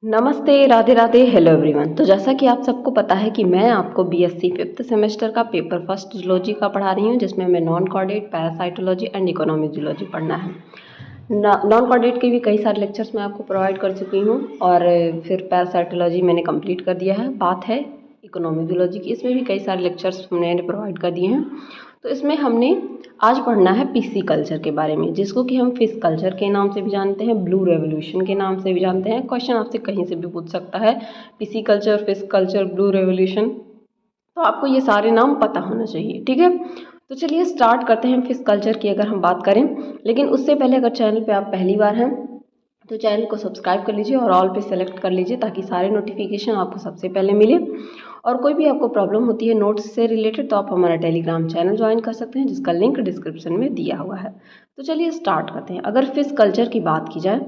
नमस्ते, Radhe Radhe, hello everyone. तो जैसा कि आप सबको पता है कि मैं आपको बीएससी फिफ्थ सेमेस्टर का पेपर फर्स्ट जूलॉजी का पढ़ा रही हूँ, जिसमें हमें non chordate, parasitology and economic zoology पढ़ना है। नॉन कॉर्डेट के भी कई सारे लेक्चर्स मैं आपको प्रोवाइड कर चुकी हूँ और फिर पैरासाइटोलॉजी मैंने कंप्लीट कर दिया है। बात है इकोनॉमिक जूलॉजी की, इसमें भी कई सारे लेक्चर्स मैंने प्रोवाइड कर दिए हैं। तो इसमें हमने आज पढ़ना है पीसी कल्चर के बारे में, जिसको कि हम फिश कल्चर के नाम से भी जानते हैं, ब्लू रेवोल्यूशन के नाम से भी जानते हैं। क्वेश्चन आपसे कहीं से भी पूछ सकता है, PC culture, fish culture, blue revolution, तो आपको ये सारे नाम पता होना चाहिए, ठीक है। तो चलिए स्टार्ट करते हैं फिश कल्चर की अगर हम बात करें। लेकिन उससे पहले अगर चैनल पे आप पहली बार हैं तो चैनल को सब्सक्राइब कर लीजिए और ऑल पे सेलेक्ट कर लीजिए, ताकि सारे नोटिफिकेशन आपको सबसे पहले मिले। और कोई भी आपको प्रॉब्लम होती है नोट्स से रिलेटेड तो आप हमारा टेलीग्राम चैनल ज्वाइन कर सकते हैं, जिसका लिंक डिस्क्रिप्शन में दिया हुआ है। तो चलिए स्टार्ट करते हैं। अगर फिश कल्चर की बात की जाए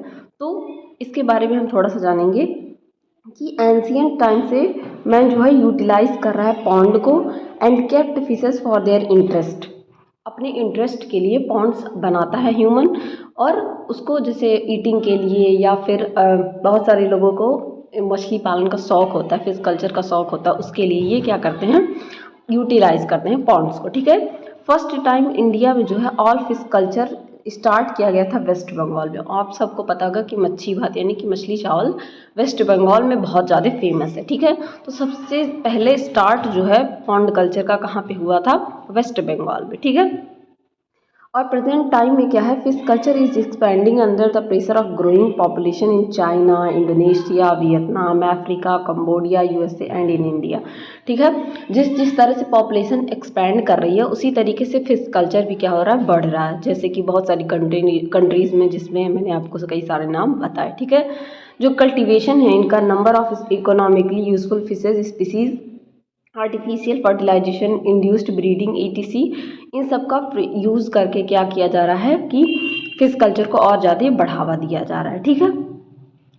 तो इसके बारे में हम थोड़ा सा जानेंगे कि एंशियंट टाइम से मैन जो है यूटिलाइज कर रहा है पॉन्ड को and kept fishes for their interest. अपने इंटरेस्ट के लिए पॉन्ड्स बनाता है ह्यूमन, और उसको जैसे ईटिंग के लिए या फिर बहुत सारे लोगों को मछली पालन का शौक होता है, फिश कल्चर का शौक होता है, उसके लिए ये क्या करते हैं, यूटिलाइज करते हैं पॉन्ड्स को, ठीक है। फर्स्ट टाइम इंडिया में जो है ऑल फिश कल्चर स्टार्ट किया गया था वेस्ट बंगाल में। आप सबको पता होगा कि मच्छी भात यानी कि मछली चावल वेस्ट बंगाल में बहुत ज़्यादा फेमस है, ठीक है। तो सबसे पहले स्टार्ट जो है पॉन्ड कल्चर का कहाँ पे हुआ था, वेस्ट बंगाल में, ठीक है। और प्रेजेंट टाइम में क्या है, fish culture is expanding under the pressure of growing population in China, Indonesia, Vietnam, Africa, Cambodia, USA and in India, ठीक है। जिस जिस तरह से पॉपुलेशन एक्सपेंड कर रही है उसी तरीके से फिश कल्चर भी क्या हो रहा है, बढ़ रहा है। जैसे कि बहुत सारी कंट्रीज़ में, जिसमें मैंने आपको कई सारे नाम बताए, ठीक है। जो कल्टिवेशन है इनका, number of economically useful fishes species, artificial fertilization, induced breeding, ETC, इन सब का यूज़ करके क्या किया जा रहा है कि फिश कल्चर को और ज़्यादा बढ़ावा दिया जा रहा है, ठीक है।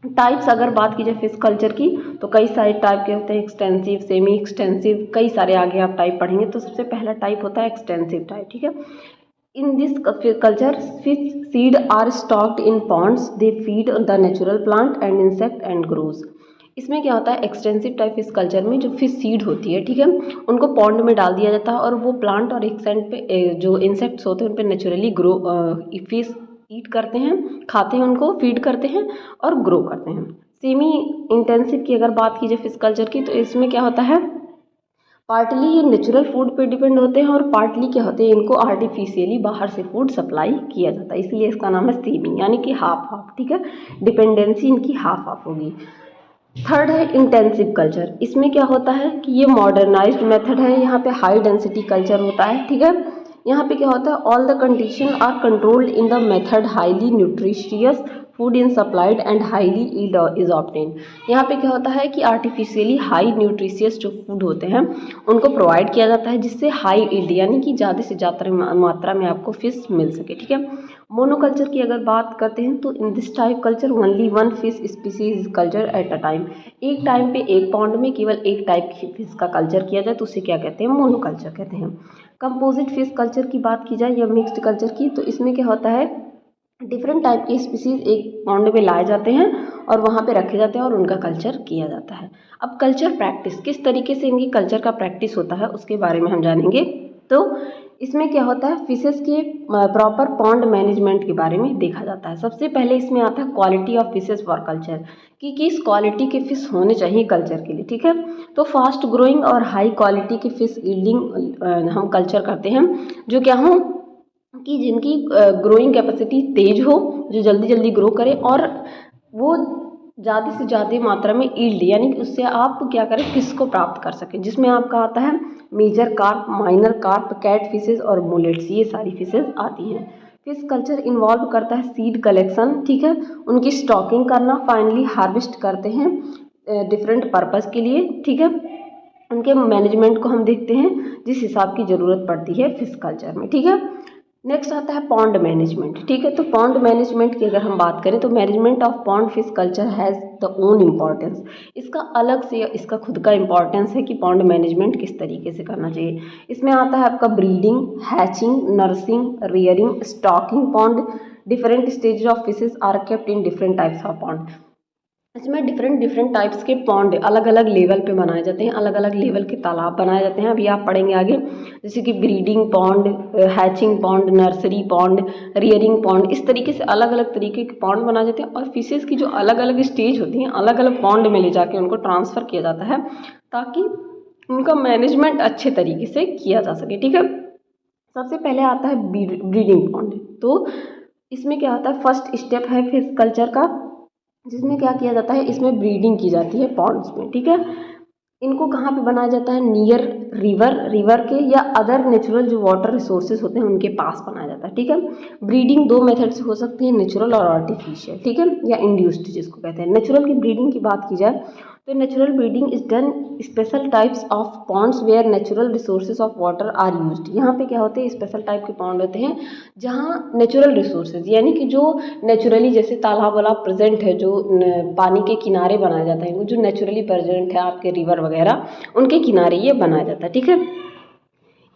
टाइप्स अगर बात की जाए फिश कल्चर की तो कई सारे टाइप के होते हैं, एक्सटेंसिव, सेमी एक्सटेंसिव, कई सारे आगे आप टाइप पढ़ेंगे। तो सबसे पहला टाइप होता है एक्सटेंसिव टाइप, ठीक है। In this culture fish seed are stocked in ponds, they feed the natural plant and insect and grows. इसमें क्या होता है, एक्सटेंसिव टाइप फिश कल्चर में जो फिश सीड होती है, ठीक है, उनको पॉन्ड में डाल दिया जाता है और वो प्लांट और एक्सेंट पे जो इंसेक्ट्स होते हैं उन पे नेचुरली ग्रो, फिश ईट करते हैं, खाते हैं, उनको फीड करते हैं और ग्रो करते हैं। सेमी इंटेंसिव की अगर बात की जाए फिश कल्चर की तो इसमें क्या होता है, पार्टली ये नेचुरल फूड पे डिपेंड होते हैं और पार्टली क्या होते हैं, इनको आर्टिफिशियली बाहर से फूड सप्लाई किया जाता है, इसलिए इसका नाम है सेमी, यानी कि हाफ हाफ, ठीक है। डिपेंडेंसी इनकी हाफ हाफ होगी। थर्ड है इंटेंसिव कल्चर। इसमें क्या होता है कि ये मॉडर्नाइज्ड मेथड है, यहाँ पे हाई डेंसिटी कल्चर होता है, ठीक है। यहाँ पे क्या होता है, all the condition are controlled in the method, highly nutritious food in supplied and highly yield is obtain. यहाँ पे क्या होता है कि आर्टिफिशियली हाई न्यूट्रिशियस जो फूड होते हैं उनको प्रोवाइड किया जाता है, जिससे हाई ईल्ड यानी कि ज़्यादा से ज़्यादा मात्रा में आपको फिश मिल सके, ठीक है। मोनोकल्चर की अगर बात करते हैं तो in this type culture only one fish species culture at a time. एक टाइम पे एक पॉन्ड में केवल एक टाइप की फिश का कल्चर किया जाए तो उसे क्या कहते हैं, मोनोकल्चर कहते हैं। कंपोजिट फिश कल्चर की बात की जाए या मिक्स्ड कल्चर की तो इसमें क्या होता है, डिफरेंट टाइप के स्पीसीज एक पॉन्ड में लाए जाते हैं और वहाँ पे रखे जाते हैं और उनका कल्चर किया जाता है। अब कल्चर प्रैक्टिस, किस तरीके से इनकी कल्चर का प्रैक्टिस होता है उसके बारे में हम जानेंगे। तो इसमें क्या होता है, फिशेस के प्रॉपर पॉन्ड मैनेजमेंट के बारे में देखा जाता है। सबसे पहले इसमें आता है quality of fishes for culture, कि किस क्वालिटी के फिश होने चाहिए कल्चर के लिए, ठीक है। तो फास्ट ग्रोइंग और हाई क्वालिटी के फिश यील्डिंग हम कल्चर करते हैं, जो क्या हो कि जिनकी ग्रोइंग कैपेसिटी तेज हो, जो जल्दी जल्दी ग्रो करे और वो ज़्यादा से ज़्यादा मात्रा में ईल्ड यानी कि उससे आप क्या करें, फिश को प्राप्त कर सकें, जिसमें आपका आता है major carp, minor carp, cat fishes और मोलेट्स, ये सारी फिशेज आती हैं। फिश कल्चर इन्वॉल्व करता है सीड कलेक्शन, ठीक है, उनकी स्टॉकिंग करना, फाइनली हार्वेस्ट करते हैं डिफरेंट पर्पज़ के लिए, ठीक है। उनके मैनेजमेंट को हम देखते हैं जिस हिसाब की ज़रूरत पड़ती है फिश कल्चर में, ठीक है। नेक्स्ट आता है पॉन्ड मैनेजमेंट, ठीक है। तो पॉन्ड मैनेजमेंट की अगर हम बात करें तो management of pond fish culture has the own importance. इसका अलग से इसका खुद का इम्पॉर्टेंस है कि पॉन्ड मैनेजमेंट किस तरीके से करना चाहिए। इसमें आता है आपका breeding, hatching, nursing, rearing, stocking pond, different stage of fishes are kept in different types of pond. इसमें डिफरेंट डिफरेंट टाइप्स के पॉन्ड अलग अलग लेवल पे बनाए जाते हैं, अलग अलग लेवल के तालाब बनाए जाते हैं। अभी आप पढ़ेंगे आगे, जैसे कि breeding pond, hatching pond, nursery pond, rearing pond, इस तरीके से अलग अलग तरीके के पॉन्ड बनाए जाते हैं। और फिशेज़ की जो अलग अलग स्टेज होती हैं, अलग अलग पॉन्ड में ले जाके उनको ट्रांसफ़र किया जाता है ताकि उनका मैनेजमेंट अच्छे तरीके से किया जा सके। ठीक है, सबसे पहले आता है ब्रीडिंग पॉन्ड। तो इसमें क्या होता है, फर्स्ट स्टेप है फिश कल्चर का, जिसमें क्या किया जाता है, इसमें ब्रीडिंग की जाती है पॉन्ड्स में। ठीक है, इनको कहाँ पे बनाया जाता है, नियर रिवर के या अदर नेचुरल जो वाटर रिसोर्सेज होते हैं उनके पास बनाया जाता है। ठीक है, ब्रीडिंग दो मेथड से हो सकती है, नेचुरल और आर्टिफिशियल। ठीक है, या इंड्यूस्ड जिसको कहते हैं। नेचुरल की ब्रीडिंग की बात की जाए तो natural breeding is done special types of ponds where natural resources of water are used. यहाँ पे क्या होते हैं, स्पेशल टाइप के पॉन्ड होते हैं जहाँ नेचुरल रिसोर्सेज यानी कि जो नेचुरली, जैसे तालाब वाला प्रेजेंट है, जो पानी के किनारे बनाया जाता है, वो जो नेचुरली प्रेजेंट है आपके रिवर वगैरह, उनके किनारे ये बनाया जाता है। ठीक है,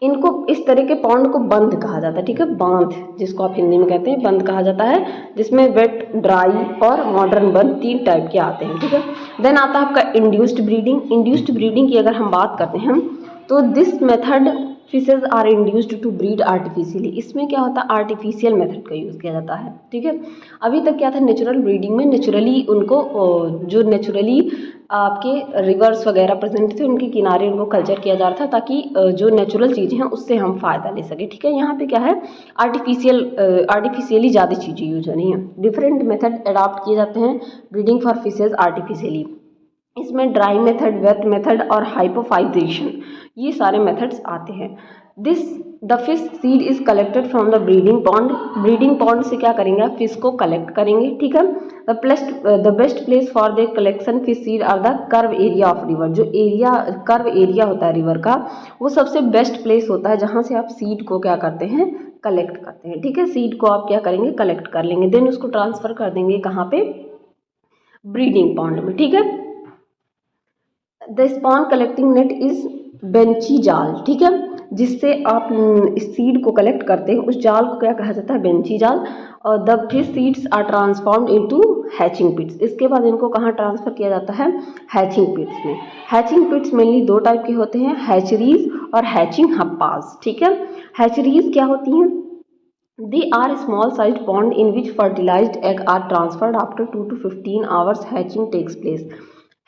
इनको इस तरह के पॉन्ड को बंद कहा जाता है। ठीक है, बांध जिसको आप हिंदी में कहते हैं, बंद कहा जाता है, जिसमें वेट, ड्राई और मॉडर्न बंद तीन टाइप के आते हैं। ठीक है, देन आता है आपका इंड्यूस्ड ब्रीडिंग। इंड्यूस्ड ब्रीडिंग की अगर हम बात करते हैं तो this method fishes are induced to breed artificially. इसमें क्या होता है, आर्टिफिशियल मेथड का यूज़ किया जाता है। ठीक है, अभी तक क्या था, नेचुरल ब्रीडिंग में नेचुरली उनको जो नेचुरली आपके रिवर्स वगैरह प्रेजेंट थे उनके किनारे उनको कल्चर किया जा रहा था ताकि जो नेचुरल चीज़ें हैं उससे हम फ़ायदा ले सकें। ठीक है, यहाँ पे क्या है, आर्टिफिशियली ज़्यादा चीज़ें यूज हो रही हैं। डिफरेंट मेथड अडॉप्ट किए जाते हैं ब्रीडिंग फॉर फिशेज आर्टिफिशियली। इसमें ड्राई मेथड, वेट मेथड और हाइपोफाइजेशन, ये सारे मेथड्स आते हैं। The fish seed is collected from the breeding pond. Breeding pond से क्या करेंगे आप, फिश को कलेक्ट करेंगे। ठीक है, the best place for the collection fish seed are the curve area of river. जो एरिया, कर्व एरिया होता है रिवर का, वो सबसे बेस्ट प्लेस होता है जहाँ से आप सीड को क्या करते हैं, कलेक्ट करते हैं। ठीक है, सीड को आप क्या करेंगे, कलेक्ट कर लेंगे, देन उसको ट्रांसफ़र कर देंगे कहाँ पे, ब्रीडिंग पॉन्ड में। ठीक है, the spawn collecting net is बेंची जाल। ठीक है, जिससे आप सीड को कलेक्ट करते हैं उस जाल को क्या कहा जाता है, बेंची जाल। और the fish seeds are transformed into hatching pits. इसके बाद इनको कहाँ ट्रांसफ़र किया जाता है, हैचिंग पिट्स में। हैचिंग पिट्स मेनली दो टाइप के होते हैं, हैचरीज और हैचिंग हप्पाज। ठीक है, हैचरीज क्या होती हैं, they are small sized pond in which fertilized egg are transferred after 2 to 15 hours hatching takes place।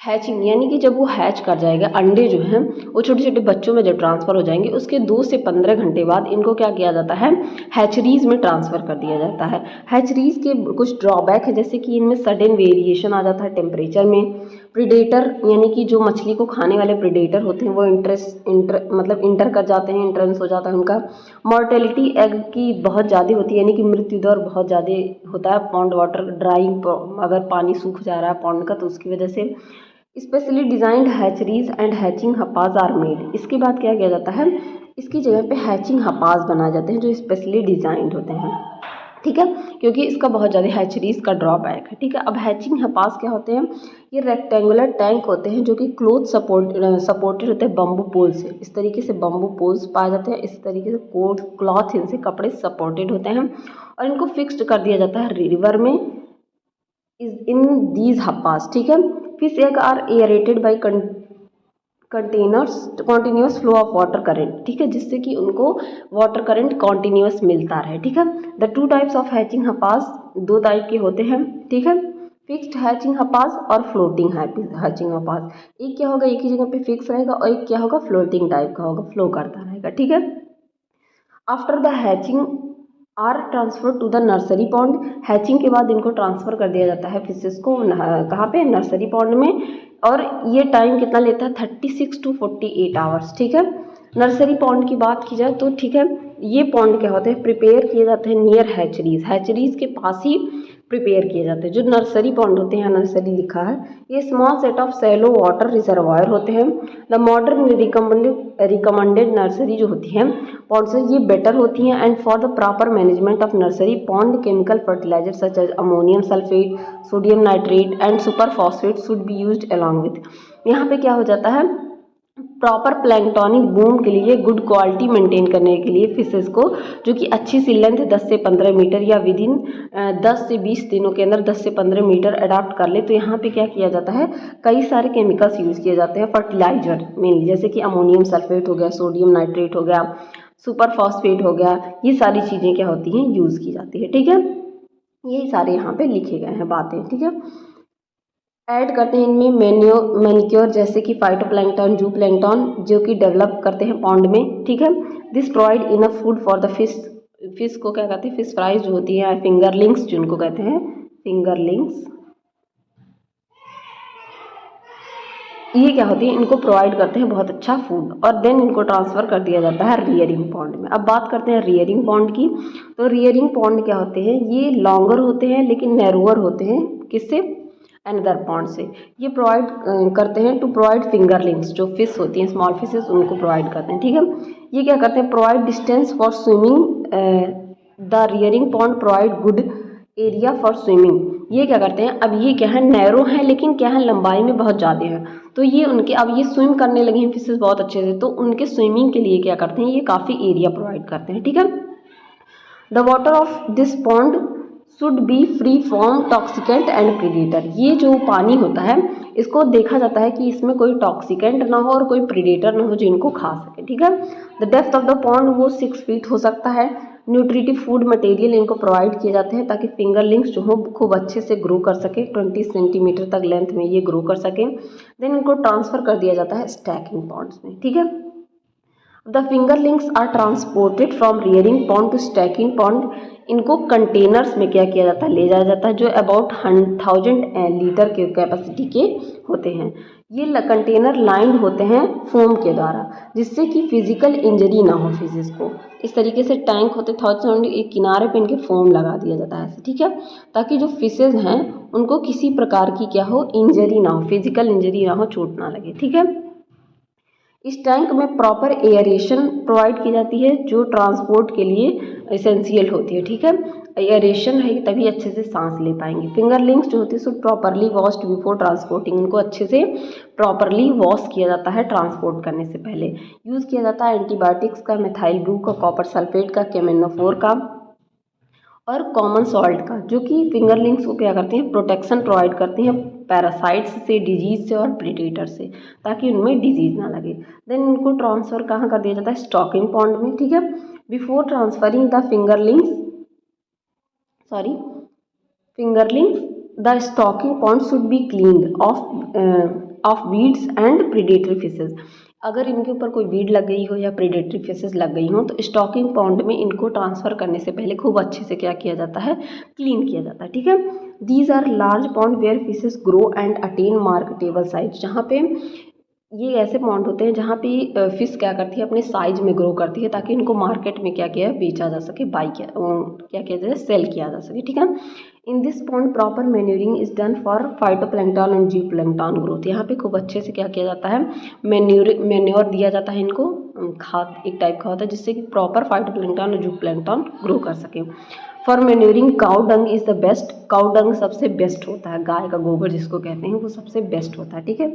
Hatching यानी कि जब वो हैच कर जाएगा, अंडे जो हैं वो छोटे छोटे बच्चों में जब ट्रांसफ़र हो जाएंगे उसके 2 से 15 घंटे बाद इनको क्या किया जाता है, हैचरीज में ट्रांसफ़र कर दिया जाता है। हैचरीज के कुछ ड्रॉबैक है, जैसे कि इनमें सडन वेरिएशन आ जाता है टेम्परेचर में। प्रीडेटर यानी कि जो मछली को खाने वाले प्रीडेटर होते हैं वो इंटर कर जाते हैं, इंट्रेंस हो जाता है उनका। मॉर्टेलिटी एग की बहुत ज़्यादा होती है, यानी कि मृत्यु दर बहुत ज़्यादा होता है पॉन्ड वाटर ड्राइंग, अगर पानी सूख जा रहा है पॉन्ड का तो उसकी वजह से। Specially designed hatcheries and hatching hapas are made. इसके बाद क्या किया जाता है, इसकी जगह पे हैचिंग हपाज बनाए जाते हैं जो स्पेशली डिज़ाइंड होते हैं। ठीक है, क्योंकि इसका बहुत ज़्यादा हैचरीज का ड्रॉबैक है। ठीक है, अब हैचिंग हपास क्या होते हैं, ये रेक्टेंगुलर टैंक होते हैं जो कि क्लोथ सपोर्टेड होते हैं बम्बू पोल से। इस तरीके से बम्बू पोल्स पाए जाते हैं, इस तरीके से कोट क्लॉथ इनसे कपड़े सपोर्टेड होते हैं और इनको फिक्स्ड कर दिया जाता है रिवर में इन दीज हपास। ठीक है, fish egg are aerated by continuous flow of water current. ठीक है, जिससे कि उनको वाटर करंट कॉन्टिन्यूस मिलता रहे। ठीक है, the two types of hatching hapas, दो टाइप के होते हैं। ठीक है, फिक्स्ड हैचिंग हपास और फ्लोटिंग हैचिंग हपास। एक क्या होगा, एक ही जगह पे फिक्स रहेगा और एक क्या होगा, फ्लोटिंग टाइप का होगा, फ्लो करता रहेगा। ठीक है, after the hatching are transfer to the nursery pond. Hatching के बाद इनको ट्रांसफ़र कर दिया जाता है फिशेस को, कहाँ पे, नर्सरी पॉन्ड में। और ये टाइम कितना लेता है, 36 to 48 आवर्स। ठीक है, नर्सरी पॉन्ड की बात की जाए तो ठीक है, ये पॉन्ड क्या होते हैं, प्रिपेयर किए जाते हैं नियर हैचरीज, हैचरीज के पास ही प्रिपेयर किए जाते हैं। जो नर्सरी पॉन्ड होते हैं, नर्सरी लिखा है, ये small set of shallow water reservoir होते हैं। द मॉडर्न रिकमेंडेड नर्सरी जो होती हैं पॉन्ड्स ये बेटर होती हैं। And for the proper management of nursery pond chemical fertiliser such as ammonium sulphate, sodium nitrate and super phosphate should be used along with. यहाँ पे क्या हो जाता है, प्रॉपर प्लैंक्टोनिक बूम के लिए गुड क्वालिटी मेंटेन करने के लिए फिशेस को, जो कि अच्छी सी लेंथ 10 से 15 मीटर या विद इन 10 से 20 दिनों के अंदर 10 से 15 मीटर अडाप्ट कर ले, तो यहाँ पे क्या किया जाता है, कई सारे केमिकल्स यूज़ किए जाते हैं फर्टिलाइजर मेनली, जैसे कि अमोनियम सल्फेट हो गया, सोडियम नाइट्रेट हो गया, सुपर फॉस्फेट हो गया, ये सारी चीज़ें क्या होती हैं, यूज़ की जाती है। ठीक है, यही सारे यहाँ पे लिखे गए हैं बातें। ठीक है, ऐड करते हैं इनमें मैनिक्योर जैसे कि फाइटोप्लैंक्टन, जू प्लैंक्टन, जो कि डेवलप करते हैं पॉन्ड में। ठीक है, this provide enough food for the fish. Fish को क्या कहते हैं, फिश फ्राइज जो होती है, फिंगरलिंग्स जिनको कहते हैं, फिंगरलिंग्स, ये क्या होती है, इनको प्रोवाइड करते हैं बहुत अच्छा फूड, और देन इनको ट्रांसफ़र कर दिया जाता है रियरिंग पॉन्ड में। अब बात करते हैं रियरिंग पॉन्ड की। तो रियरिंग पॉन्ड क्या होते हैं, ये लॉन्गर होते हैं लेकिन नैरोअर होते हैं, किससे, अनदर पॉन्ड से। ये प्रोवाइड करते हैं टू प्रोवाइड फिंगरलिंग्स, जो फिश होती हैं स्मॉल फिशेस, उनको प्रोवाइड करते हैं। ठीक है, ये क्या करते हैं, provide distance for swimming, the rearing pond provide good area for swimming. ये क्या करते हैं, अब ये क्या है, नैरो है लेकिन क्या है, लंबाई में बहुत ज़्यादा है, तो ये उनके, अब ये स्विम करने लगे हैं फिशेस बहुत अच्छे से, तो उनके स्विमिंग के लिए क्या करते हैं, ये काफ़ी एरिया प्रोवाइड करते हैं। ठीक है, the water of this pond should B free from toxicant and predator. ये जो पानी होता है, इसको देखा जाता है कि इसमें कोई टॉक्सिकेंट ना हो और कोई प्रीडेटर ना हो जो इनको खा सके। ठीक है, the depth of the pond वो 6 फीट हो सकता है। न्यूट्रिटिव फूड मटेरियल इनको प्रोवाइड किए जाते हैं ताकि फिंगरलिंग्स जो हो खूब अच्छे से ग्रो कर सके, 20 सेंटीमीटर तक लेंथ में ये ग्रो कर सके। देन इनको ट्रांसफ़र कर दिया जाता है स्टैकिंग पॉन्ड्स में। ठीक है, the fingerlings are transported from rearing pond to stacking pond. इनको कंटेनर्स में क्या किया जाता है, ले जाया जाता है, जो अबाउट 1000 लीटर के कैपेसिटी के होते हैं। ये कंटेनर लाइंड होते हैं फोम के द्वारा, जिससे कि फिजिकल इंजरी ना हो फिशेस को। इस तरीके से टैंक होते 1000, एक किनारे पे इनके फोम लगा दिया जाता है ऐसे। ठीक है, ताकि जो फिशेज हैं उनको किसी प्रकार की क्या हो, इंजरी ना हो, फिजिकल इंजरी ना हो, चोट ना लगे। ठीक है, इस टैंक में प्रॉपर एयरेशन प्रोवाइड की जाती है, जो ट्रांसपोर्ट के लिए एसेंशियल होती है। ठीक है, एयरेशन है तभी अच्छे से सांस ले पाएंगे। फिंगरलिंग्स जो होती है सो प्रॉपरली वॉश्ड बिफोर ट्रांसपोर्टिंग, उनको अच्छे से प्रॉपरली वॉश किया जाता है ट्रांसपोर्ट करने से पहले। यूज़ किया जाता है एंटीबायोटिक्स का, मिथाइल ब्रू का, कॉपर सल्फेट का, केमेनोफोर का और कॉमन सॉल्ट का, जो कि फिंगरलिंग्स को क्या करते हैं, प्रोटेक्शन प्रोवाइड करते हैं पैरासाइट्स से, डिजीज से और प्रीडेटर से, ताकि उनमें डिजीज ना लगे। देन इनको ट्रांसफ़र कहाँ कर दिया जाता है, स्टॉकिंग पॉन्ड में। ठीक है, before transferring the fingerlings the stocking pond should be cleaned of weeds and predatory fishes. अगर इनके ऊपर कोई वीड लग गई हो या प्रीडेटरी फिशेज लग गई हो, तो स्टॉकिंग पॉन्ड में इनको ट्रांसफ़र करने से पहले खूब अच्छे से क्या किया जाता है, क्लीन किया जाता है। ठीक है, these are large pond where fishes grow and attain marketable size. जहाँ पे ये ऐसे पॉन्ड होते हैं जहाँ पे फिश क्या करती है, अपने साइज में ग्रो करती है, ताकि इनको मार्केट में क्या किया बेचा जा सके, क्या किया जाए, सेल किया जा सके। ठीक है, in this pond proper manuring is done for phytoplankton and zooplankton growth. यहाँ पे खूब अच्छे से क्या किया जाता है, मैन्योर दिया जाता है इनको, खाद एक टाइप का होता है, जिससे कि प्रॉपर फाइटोप्लैंक्टन और जू प्लैंक्टन ग्रो कर सके। For manuring cow dung is the best. Cow dung सबसे बेस्ट होता है, गाय का गोबर जिसको कहते हैं, वो सबसे बेस्ट होता है। ठीक है,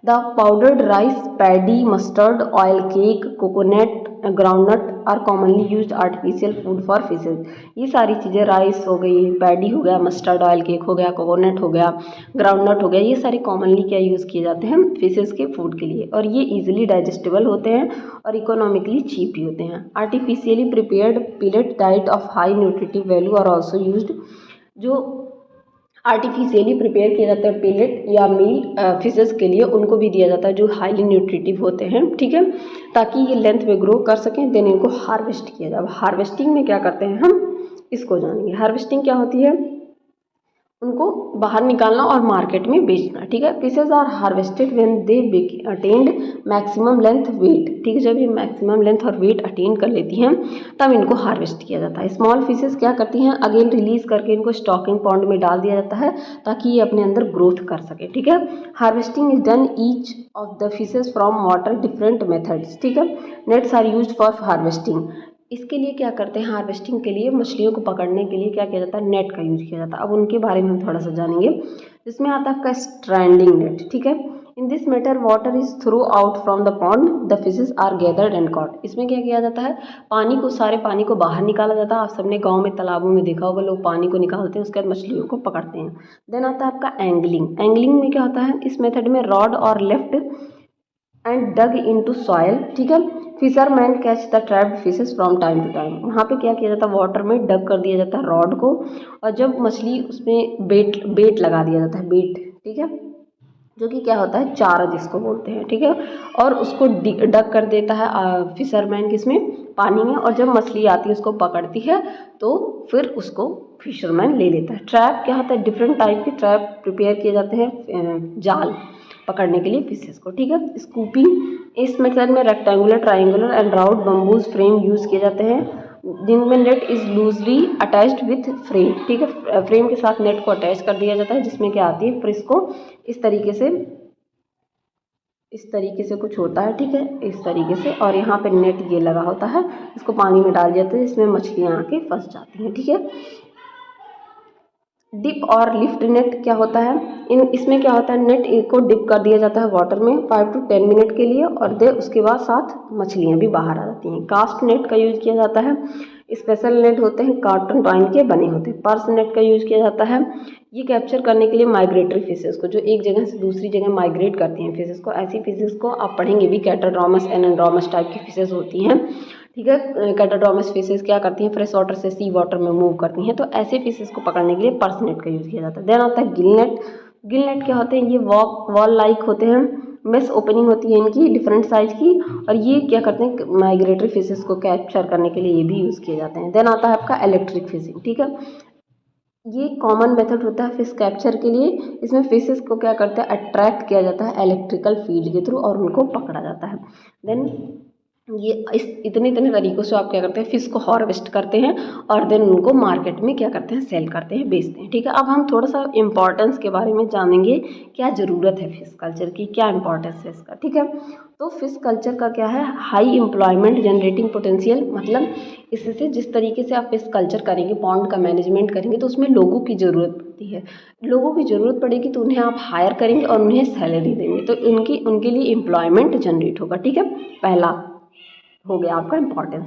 the powdered rice, paddy, mustard oil, cake, coconut, groundnut are commonly used artificial food for fishes. ये सारी चीज़ें, राइस हो गई, पैडी हो गया, मस्टर्ड ऑयल केक हो गया, कोकोनट हो गया, ग्राउंडनट हो गया, ये सारे कॉमनली क्या यूज़ किए जाते हैं फिशेज के फूड के लिए, और ये इजीली डाइजेस्टेबल होते हैं और इकोनॉमिकली चीप भी होते हैं। Artificially prepared pellet diet of high nutritive value are also used. जो आर्टिफिशियली प्रिपेयर किए जाते हैं पेलेट या मील फिशेस के लिए, उनको भी दिया जाता है जो हाईली न्यूट्रिटिव होते हैं। ठीक है, ताकि ये लेंथ में ग्रो कर सकें। देन इनको हार्वेस्ट किया जाए। हार्वेस्टिंग में क्या करते हैं हम, इसको जानेंगे। हार्वेस्टिंग क्या होती है, उनको बाहर निकालना और मार्केट में बेचना। ठीक है, fishes are harvested when they attend maximum length weight. ठीक है, जब ये मैक्सिमम लेंथ और वेट अटेंड कर लेती हैं तब इनको हार्वेस्ट किया जाता है। स्मॉल फिशेज क्या करती हैं, अगेन रिलीज करके इनको स्टॉकिंग पॉन्ड में डाल दिया जाता है ताकि ये अपने अंदर ग्रोथ कर सके। ठीक है, harvesting is done each of the fishes from water different methods. ठीक है, nets are used for harvesting. इसके लिए क्या करते हैं, हार्वेस्टिंग के लिए मछलियों को पकड़ने के लिए क्या किया जाता है, नेट का यूज किया जाता है। अब उनके बारे में हम थोड़ा सा जानेंगे, जिसमें आता है आपका स्ट्रैंडिंग नेट। ठीक है, in this matter water is through out from the pond, the fishes are gathered and caught. इसमें क्या किया जाता है, सारे पानी को बाहर निकाला जाता है। आप सबने गांव में तालाबों में देखा होगा, लोग पानी को निकालते हैं, उसके बाद मछलियों को पकड़ते हैं। देन आता है आपका एंगलिंग। एंगलिंग में क्या होता है, इस मेथड में रॉड और left and dug into soil, ठीक है। Fisherman catch the trapped fishes from time to time. वहाँ पे क्या किया जाता है, वाटर में डग कर दिया जाता है रॉड को, और जब मछली उसमें बेट लगा दिया जाता है, बेट, ठीक है, जो कि क्या होता है, चारा जिसको बोलते हैं, ठीक है, और उसको डग कर देता है फिशरमैन किसमें, पानी में, और जब मछली आती है उसको पकड़ती है तो फिर उसको फिशरमैन ले लेता है। ट्रैप क्या होता है, डिफरेंट टाइप के ट्रैप प्रिपेयर किए जाते हैं जाल पकड़ने के लिए फिशेस को, ठीक है। स्कूपिंग, इस मेथड में rectangular, triangular and round bamboos frame use किए जाते हैं जिनमें net is loosely attached with frame, ठीक है। फ्रेम के साथ नेट को अटैच कर दिया जाता है, जिसमें क्या आती है, फिर इसको इस तरीके से कुछ होता है, ठीक है, इस तरीके से, और यहाँ पे नेट ये लगा होता है, इसको पानी में डाल दिया जाता है, इसमें मछलियाँ आके फंस जाती हैं, ठीक है। डिप और लिफ्ट नेट क्या होता है, इसमें क्या होता है, नेट को डिप कर दिया जाता है वाटर में 5 to 10 मिनट के लिए, और उसके बाद साथ मछलियाँ भी बाहर आ जाती हैं। कास्ट नेट का यूज़ किया जाता है, स्पेशल नेट होते हैं, कार्टन टॉइन के बने होते हैं। पर्स नेट का यूज़ किया जाता है, ये कैप्चर करने के लिए माइग्रेटरी फिशेस को, जो एक जगह से दूसरी जगह माइग्रेट करती हैं फिशेस को, ऐसी फिशेस को आप पढ़ेंगे भी, कैटाड्रॉमस एनाड्रॉमस टाइप की फिशेस होती हैं, ठीक है। कैटाड्रॉमस फिशेस क्या करती हैं, फ्रेश वाटर से सी वाटर में मूव करती हैं, तो ऐसे फिशेस को पकड़ने के लिए पर्स नेट का यूज़ किया जाता है। देन आता है गिल नेट। गिल नेट क्या होते हैं, ये वॉल लाइक होते हैं, मेस ओपनिंग होती है इनकी डिफरेंट साइज की, और ये क्या करते हैं, माइग्रेटरी फिशेस को कैप्चर करने के लिए ये भी यूज़ किए जाते हैं। देन आता है आपका इलेक्ट्रिक फिशिंग, ठीक है। ये कॉमन मेथड होता है फिश कैप्चर के लिए। इसमें फिशेस को क्या करते हैं, अट्रैक्ट किया जाता है इलेक्ट्रिकल फील्ड के थ्रू, और उनको पकड़ा जाता है। देन ये इस इतने तरीक़ों से आप क्या करते हैं, फ़िश को हार्वेस्ट करते हैं, और देन उनको मार्केट में क्या करते हैं, सेल करते हैं, बेचते हैं, ठीक है। अब हम थोड़ा सा इम्पोर्टेंस के बारे में जानेंगे, क्या ज़रूरत है फ़िश कल्चर की, क्या इंपॉर्टेंस है इसका, ठीक है। तो फ़िश कल्चर का क्या है, हाई एम्प्लॉयमेंट जनरेटिंग पोटेंशियल, मतलब इससे जिस तरीके से आप फ़िश कल्चर करेंगे, पॉन्ड का मैनेजमेंट करेंगे, तो उसमें लोगों की ज़रूरत पड़ती है। लोगों की ज़रूरत पड़ेगी तो उन्हें आप हायर करेंगे और उन्हें सैलरी देंगे, तो उनके लिए एम्प्लॉयमेंट जनरेट होगा, ठीक है। पहला हो गया आपका importance.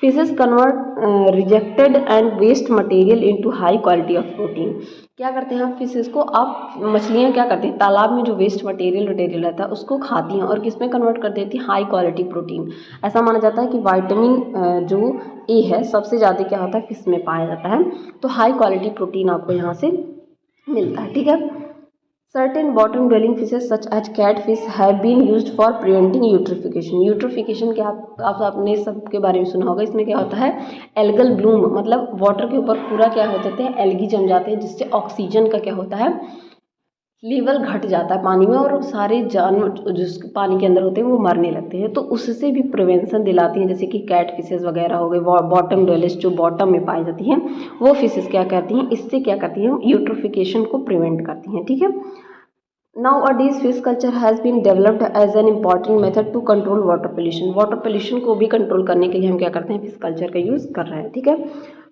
Fishes convert rejected and waste material into high quality of protein. क्या करते हैं आप फिशेस को, आप मछलियाँ क्या करती हैं, तालाब में जो वेस्ट मटेरियल रहता है उसको खाती हैं, और किस में कन्वर्ट कर देती हैं, हाई क्वालिटी प्रोटीन। ऐसा माना जाता है कि विटामिन जो ए है सबसे ज़्यादा क्या होता है, फिश में पाया जाता है, तो हाई क्वालिटी प्रोटीन आपको यहाँ से मिलता है, ठीक है। Certain bottom dwelling fishes such as catfish have been used for preventing eutrophication। Eutrophication क्या आप आपने सबके बारे में सुना होगा। इसमें क्या होता है, एल्गल ब्लूम, मतलब वाटर के ऊपर पूरा क्या हो जाते हैं, एल्गी जम जाते हैं, जिससे ऑक्सीजन का क्या होता है, लेवल घट जाता है पानी में, और सारे जानवर जो पानी के अंदर होते हैं वो मरने लगते हैं। तो उससे भी प्रिवेंशन दिलाती हैं, जैसे कि कैट फिशेज़ वगैरह हो गए, बॉटम डवेल्स जो बॉटम में पाई जाती हैं, वो फिशेज़ क्या करती हैं, इससे क्या करती हैं, यूट्रोफिकेशन को प्रिवेंट करती हैं, ठीक है। Nowadays, fish culture has been developed as an important method to control water pollution। Water pollution को भी कंट्रोल करने के लिए हम क्या करते हैं, फिश कल्चर का यूज़ कर रहे हैं, ठीक है।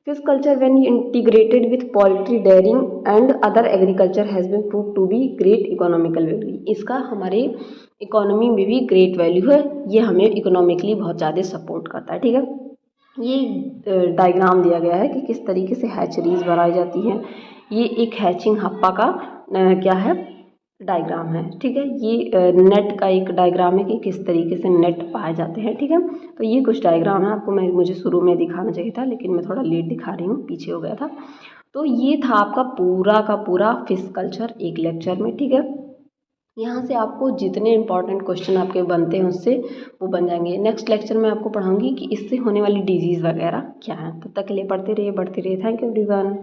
Fish culture when integrated with poultry, dairying and other agriculture has been prove to be great economical value. इसका हमारे इकोनॉमी में भी ग्रेट वैल्यू है, ये हमें इकोनॉमिकली बहुत ज़्यादा सपोर्ट करता है, ठीक है। ये डायग्राम दिया गया है कि किस तरीके से हैचरीज बनाई जाती हैं। ये एक हैचिंग हप्पा का क्या है, डायग्राम है, ठीक है। ये नेट का एक डायग्राम है कि किस तरीके से नेट पाए जाते हैं, ठीक है। तो ये कुछ डायग्राम है, आपको मुझे शुरू में दिखाना चाहिए था, लेकिन मैं थोड़ा लेट दिखा रही हूँ, पीछे हो गया था। तो ये था आपका पूरा का पूरा फिश कल्चर एक लेक्चर में, ठीक है। यहाँ से आपको जितने इंपॉर्टेंट क्वेश्चन आपके बनते हैं उससे वो बन जाएंगे। नेक्स्ट लेक्चर में आपको पढ़ाऊँगी कि इससे होने वाली डिजीज़ वगैरह क्या है। तब तक के लिए बढ़ते रहिए। Thank you everyone.